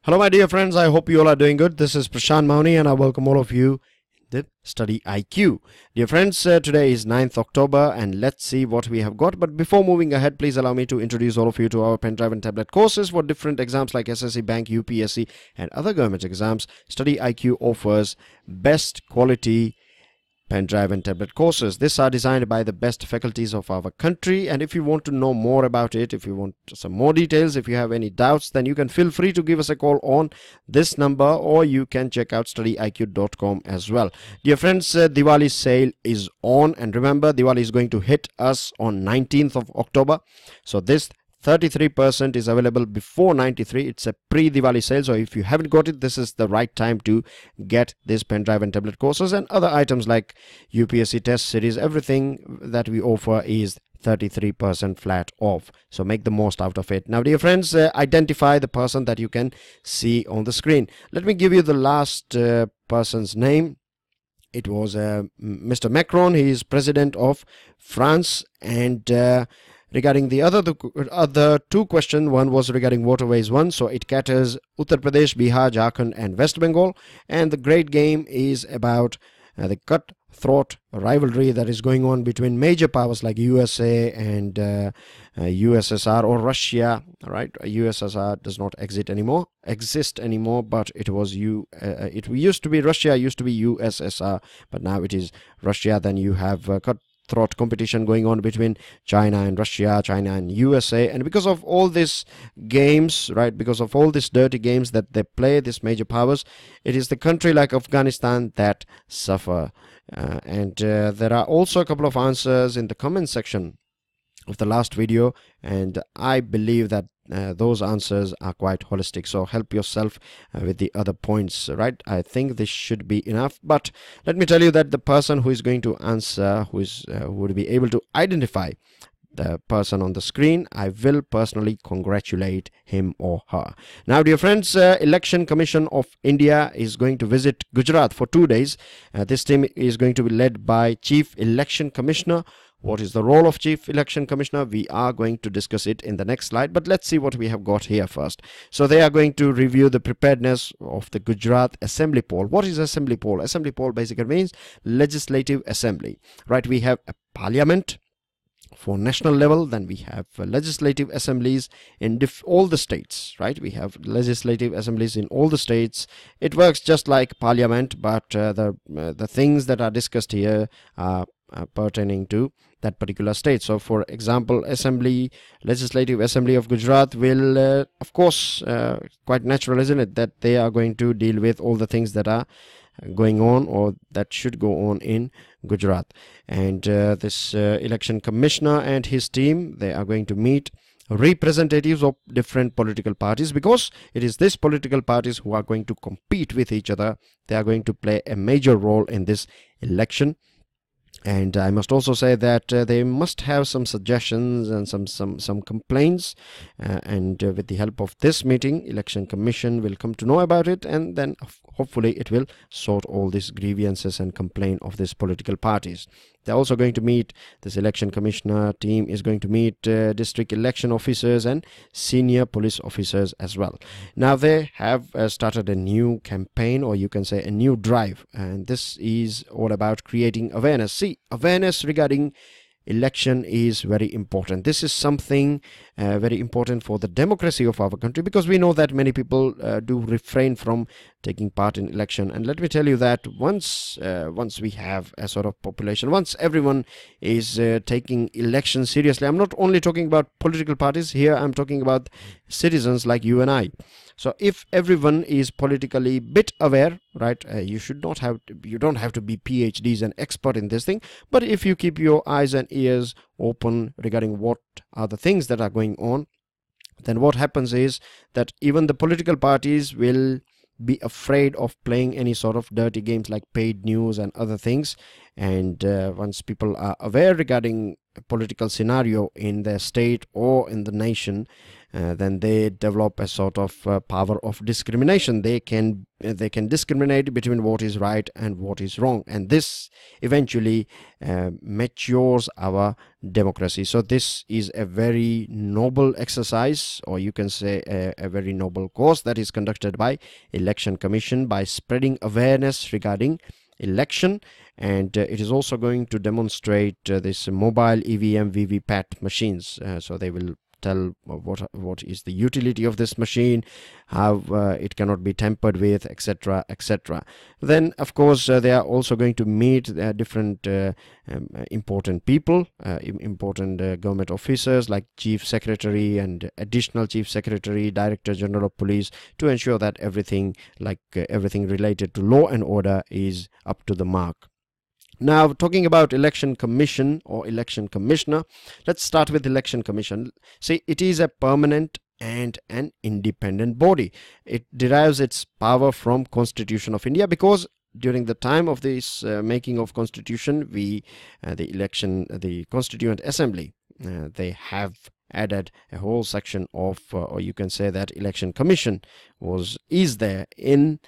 Hello my dear friends, I hope you all are doing good. This is Prashant Mauni and I welcome all of you in the StudyIQ. Dear friends, today is 9th October and let's see what we have got. But before moving ahead, please allow me to introduce all of you to our pen drive and tablet courses for different exams like SSC, Bank, UPSC and other government exams. StudyIQ offers best quality pen drive and tablet courses. These are designed by the best faculties of our country, and if you want to know more about it, if you want some more details, if you have any doubts, then you can feel free to give us a call on this number, or you can check out studyiq.com as well. Dear friends, Diwali sale is on, and remember, Diwali is going to hit us on 19th of October. So this 33% is available before 93. It's a pre-Diwali sale, so if you haven't got it, this is the right time to get this pen drive and tablet courses and other items like UPSC test series. Everything that we offer is 33% flat off, so make the most out of it. Now dear friends, identify the person that you can see on the screen. Let me give you the last person's name. It was Mr. Macron. He is president of France, and regarding the other two questions, one was regarding waterways one, so it caters Uttar Pradesh, Bihar, Jharkhand and West Bengal. And the great game is about the cutthroat rivalry that is going on between major powers like USA and USSR or Russia, right? USSR does not exist anymore, but it was it used to be Russia, used to be USSR, but now it is Russia. Then you have cutthroat competition going on between China and Russia, China and USA, and because of all these games, right, because of all these dirty games that they play, these major powers, it is the country like Afghanistan that suffer. There are also a couple of answers in the comment section of the last video, and I believe that those answers are quite holistic, so help yourself with the other points, right? I think this should be enough, but let me tell you that the person who is going to answer, who would be able to identify the person on the screen, I will personally congratulate him or her. Now dear friends, Election Commission of India is going to visit Gujarat for 2 days. This team is going to be led by Chief Election Commissioner. What is the role of Chief Election Commissioner? We are going to discuss it in the next slide, but let's see what we have got here first. So they are going to review the preparedness of the Gujarat Assembly Poll. What is Assembly Poll? Assembly Poll basically means Legislative Assembly, right? We have a parliament for national level, then we have legislative assemblies in all the states, right? We have legislative assemblies in all the states. It works just like parliament, but the things that are discussed here are pertaining to that particular state. So for example, legislative assembly of Gujarat will of course, quite natural, isn't it, that they are going to deal with all the things that are going on or that should go on in Gujarat. And this election commissioner and his team, they are going to meet representatives of different political parties, because it is these political parties who are going to compete with each other. They are going to play a major role in this election. And I must also say that they must have some suggestions and some complaints, and with the help of this meeting, Election Commission will come to know about it, and then hopefully it will sort all these grievances and complaint of these political parties. They're also going to meet, this election commissioner team is going to meet district election officers and senior police officers as well. Now they have started a new campaign, or you can say a new drive, and this is all about creating awareness. See, awareness regarding election is very important. This is something very important for the democracy of our country, because we know that many people do refrain from taking part in election. And let me tell you that once we have a sort of population, once everyone is taking election seriously, I'm not only talking about political parties here, I'm talking about citizens like you and I. So if everyone is politically bit aware, right, you don't have to be PhDs and expert in this thing, but if you keep your eyes and ears open regarding what are the things that are going on, then what happens is that even the political parties will be afraid of playing any sort of dirty games like paid news and other things. And once people are aware regarding political scenario in their state or in the nation, then they develop a sort of power of discrimination. They can discriminate between what is right and what is wrong, and this eventually matures our democracy. So this is a very noble exercise, or you can say a very noble course that is conducted by Election Commission by spreading awareness regarding election. And it is also going to demonstrate this mobile EVM VVPAT machines. So they will tell what is the utility of this machine, how it cannot be tampered with, etc., etc. Then of course they are also going to meet different important people, important government officers like Chief Secretary and Additional Chief Secretary, Director General of Police, to ensure that everything related to law and order is up to the mark. Now, talking about Election Commission or Election Commissioner, let's start with Election Commission. See, it is a permanent and an independent body. It derives its power from Constitution of India, because during the time of this making of Constitution, the Constituent Assembly, they have added a whole section of, or you can say that Election Commission is there in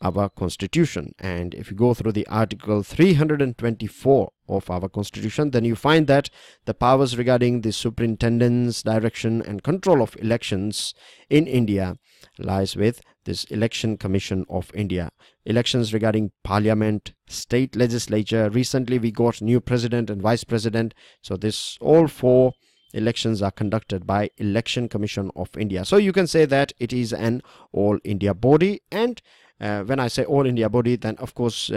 our Constitution. And if you go through the Article 324 of our Constitution, then you find that the powers regarding the superintendence, direction and control of elections in India lies with this Election Commission of India. Elections regarding Parliament, state legislature, recently we got new president and vice president, so this all four elections are conducted by Election Commission of India. So you can say that it is an all India body. And when I say all India body, then of course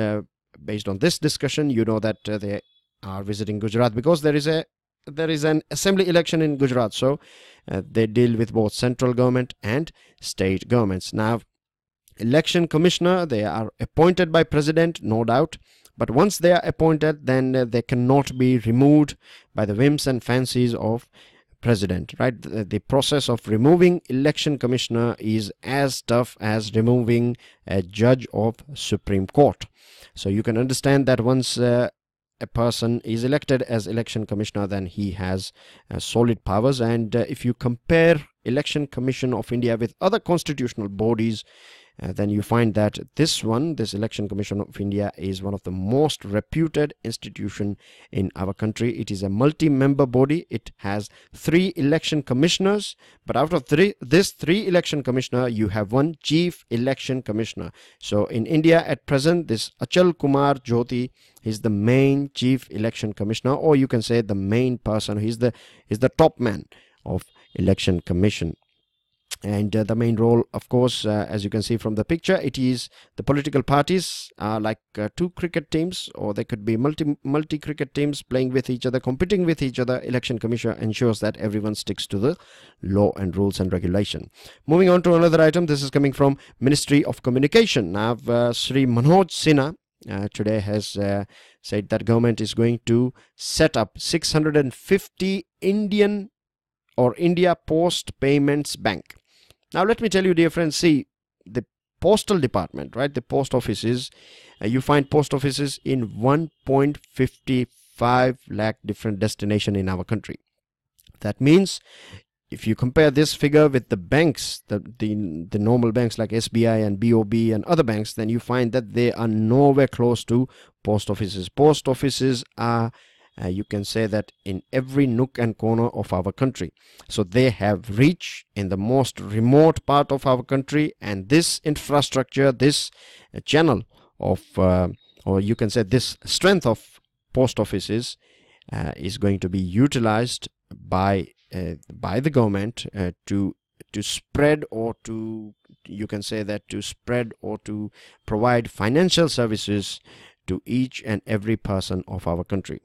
based on this discussion, you know that they are visiting Gujarat, because there is an assembly election in Gujarat. So they deal with both central government and state governments. Now, election commissioner, they are appointed by president, no doubt, but once they are appointed, then they cannot be removed by the whims and fancies of president, right? The process of removing election commissioner is as tough as removing a judge of Supreme Court. So you can understand that once a person is elected as election commissioner, then he has solid powers. And if you compare Election Commission of India with other constitutional bodies, then you find that this Election Commission of India is one of the most reputed institution in our country. It is a multi-member body. It has 3 election commissioners, but out of this 3 election commissioner, you have 1 chief election commissioner. So in India at present, this Achal Kumar Jyoti is the main chief election commissioner, or you can say the main person. He's the top man of election commission. And the main role, of course, as you can see from the picture, it is the political parties are like 2 cricket teams, or they could be multi cricket teams playing with each other, competing with each other. Election Commission ensures that everyone sticks to the law and rules and regulation. Moving on to another item, this is coming from Ministry of Communication. Now, Sri Manoj Sinha today has said that government is going to set up 650 India Post Payments Bank. Now, let me tell you, dear friends, see, the postal department, right, the post offices, you find post offices in 1.55 lakh different destinations in our country. That means if you compare this figure with the banks, the normal banks like SBI and BOB and other banks, then you find that they are nowhere close to post offices. Post offices are you can say that in every nook and corner of our country. So they have reach in the most remote part of our country, and this infrastructure, this channel of or you can say this strength of post offices is going to be utilized by the government to spread, or to, you can say that, to spread or to provide financial services to each and every person of our country.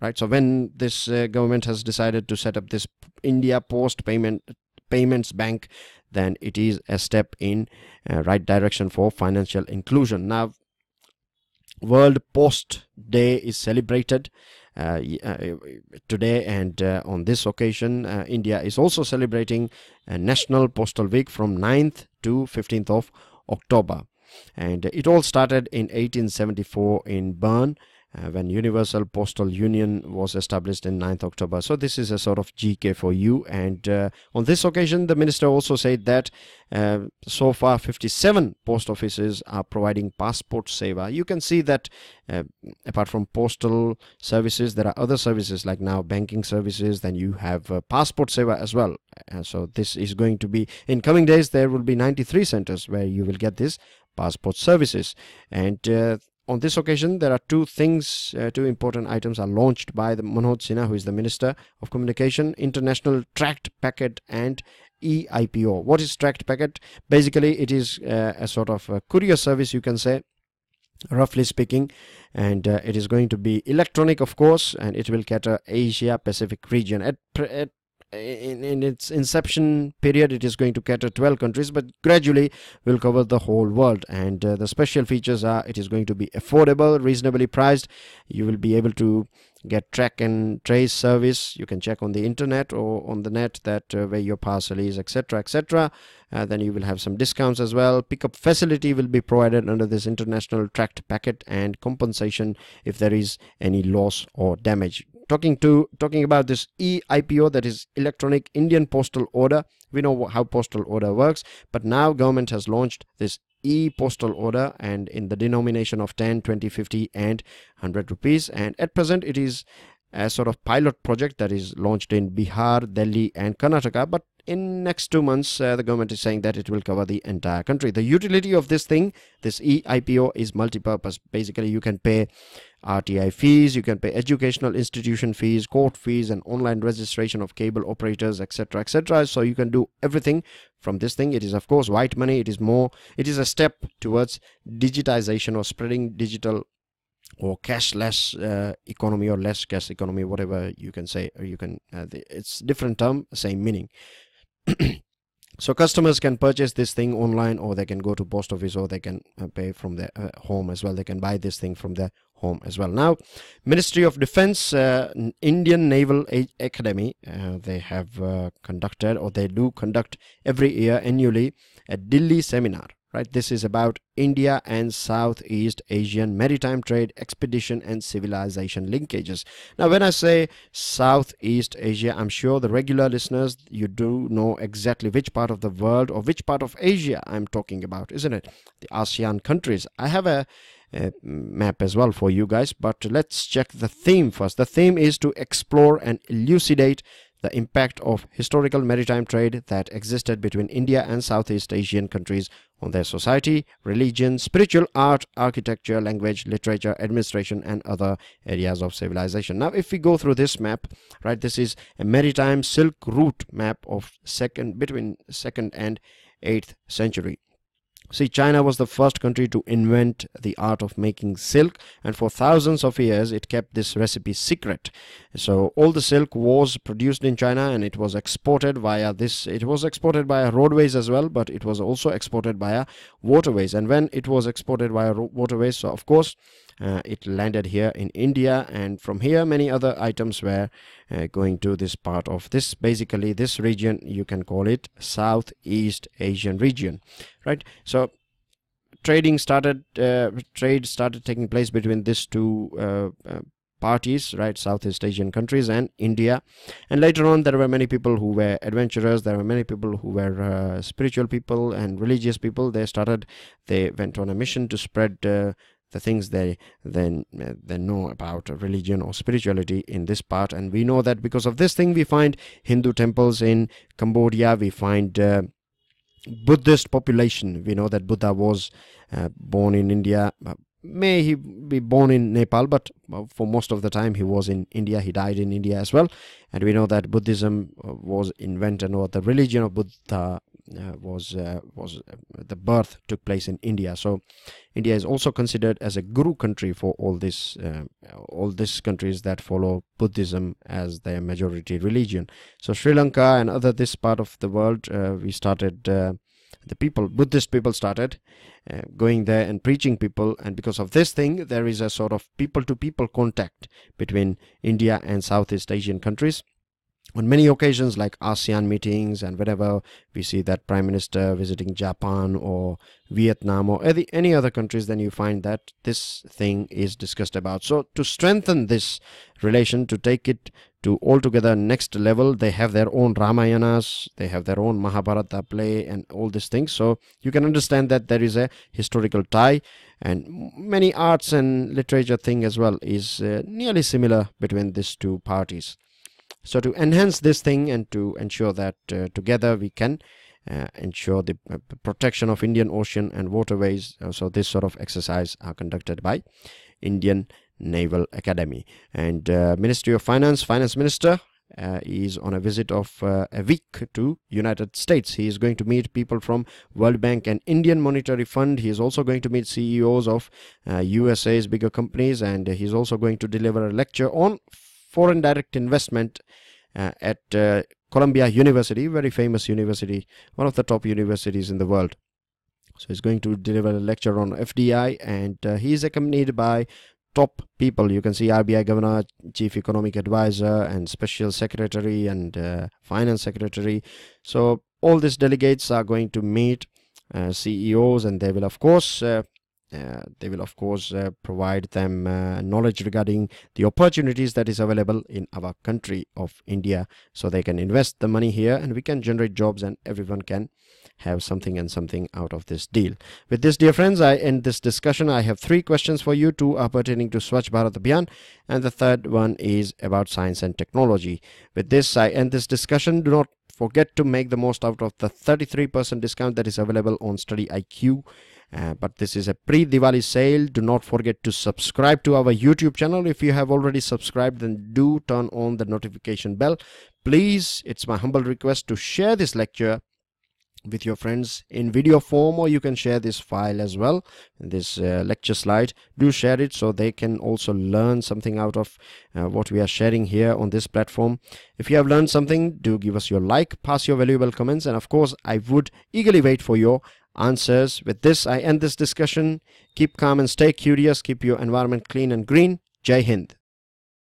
Right, so when this government has decided to set up this India Post Payments Bank, then it is a step in right direction for financial inclusion. Now, World Post Day is celebrated today, and on this occasion, India is also celebrating National Postal Week from 9th to 15th of October. And it all started in 1874 in Bern. when Universal Postal Union was established in 9th October. So this is a sort of GK for you. And on this occasion, the minister also said that so far 57 post offices are providing passport seva. You can see that apart from postal services, there are other services like now banking services, then you have passport seva as well. So this is going to be, in coming days, there will be 93 centers where you will get this passport services. And on this occasion, there are two important items are launched by the Manoj Sinha, who is the Minister of Communication: International Tracked Packet and EIPO. What is tracked packet? Basically, it is a sort of a courier service, you can say, roughly speaking, and it is going to be electronic, of course, and it will cater Asia Pacific region. In its inception period, it is going to cater 12 countries, but gradually will cover the whole world. And the special features are, it is going to be affordable, reasonably priced. You will be able to get track and trace service. You can check on the internet or on the net that where your parcel is, etc., etc. Then you will have some discounts as well. Pickup facility will be provided under this international tracked packet, and compensation if there is any loss or damage. Talking about this EIPO, that is Electronic Indian Postal Order. We know how postal order works, but now government has launched this e-postal order, and in the denomination of 10, 20, 50 and 100 rupees. And at present it is a sort of pilot project that is launched in Bihar, Delhi and Karnataka, but in next 2 months the government is saying that it will cover the entire country. The utility of this thing, this EIPO, is multi-purpose. Basically, you can pay RTI fees, you can pay educational institution fees, court fees, and online registration of cable operators, etc., etc. So you can do everything from this thing. It is, of course, white money. It is a step towards digitization or spreading digital or cashless economy, or less cash economy, whatever you can say, or you can it's different term, same meaning. So customers can purchase this thing online, or they can go to post office, or they can pay from their home as well. They can buy this thing from their home as well. Now, Ministry of Defense, Indian Naval Academy, they have conducted, or they do conduct every year annually, a Delhi seminar. Right, this is about India and Southeast Asian maritime trade, expedition and civilization linkages. Now, when I say Southeast Asia, I'm sure the regular listeners, you do know exactly which part of the world or which part of Asia I'm talking about, isn't it? The ASEAN countries. I have a map as well for you guys, but let's check the theme first. The theme is to explore and elucidate the impact of historical maritime trade that existed between India and Southeast Asian countries on their society, religion, spiritual, art, architecture, language, literature, administration, and other areas of civilization. Now, if we go through this map, right, this is a maritime Silk Route map of between 2nd and 8th century. See, China was the first country to invent the art of making silk, and for thousands of years it kept this recipe secret. So all the silk was produced in China, and it was exported via roadways as well, but it was also exported via waterways. And when it was exported via waterways, so of course it landed here in India, and from here many other items were going to this part of this, basically this region. You can call it Southeast Asian region, right? So trade started taking place between these two parties, right, Southeast Asian countries and India. And later on, there were many people who were adventurers, there were many people who were spiritual people and religious people. They went on a mission to spread the things they know about religion or spirituality in this part. And we know that because of this thing, we find Hindu temples in Cambodia, we find Buddhist population. We know that Buddha was born in India. May he be born in Nepal, but for most of the time he was in India. He died in India as well. And we know that Buddhism was invented, or the religion of Buddha was the birth took place in India. So India is also considered as a guru country for all these countries that follow Buddhism as their majority religion. So Sri Lanka and this part of the world, we started Buddhist people started going there and preaching people, and because of this thing, there is a sort of people to people contact between India and Southeast Asian countries. on many occasions like ASEAN meetings, and whenever we see that Prime Minister visiting Japan or Vietnam or any other countries, then you find that this thing is discussed about. So to strengthen this relation, to take it to altogether next level, they have their own Ramayanas, they have their own Mahabharata play and all these things. So you can understand that there is a historical tie, and many arts and literature thing as well is nearly similar between these two parties. So to enhance this thing and to ensure that together we can ensure the protection of Indian Ocean and waterways, so this sort of exercise are conducted by Indian Naval Academy. And Ministry of Finance Minister is on a visit of a week to United States. He is going to meet people from World Bank and Indian Monetary Fund. He is also going to meet CEOs of USA's bigger companies, and he is also going to deliver a lecture on foreign direct investment at Columbia University, very famous university, one of the top universities in the world. So he's going to deliver a lecture on FDI, and he is accompanied by top people. You can see RBI Governor, Chief Economic Advisor, and Special Secretary, and Finance Secretary. So all these delegates are going to meet CEOs, and they will of course provide them knowledge regarding the opportunities that is available in our country of India, so they can invest the money here and we can generate jobs and everyone can have something out of this deal. With this, dear friends, I end this discussion. I have 3 questions for you. 2 are pertaining to Swachh Bharat Abhiyan, and the third one is about science and technology. With this, I end this discussion. Do not forget to make the most out of the 33% discount that is available on StudyIQ. But this is a pre-Diwali sale. Do not forget to subscribe to our YouTube channel. If you have already subscribed, then do turn on the notification bell. Please, it's my humble request to share this lecture with your friends in video form, or you can share this file as well, this lecture slide. Do share it so they can also learn something out of what we are sharing here on this platform. If you have learned something, do give us your like, pass your valuable comments, and of course I would eagerly wait for your answers. With this, I end this discussion. Keep calm and stay curious. Keep your environment clean and green. Jai Hind.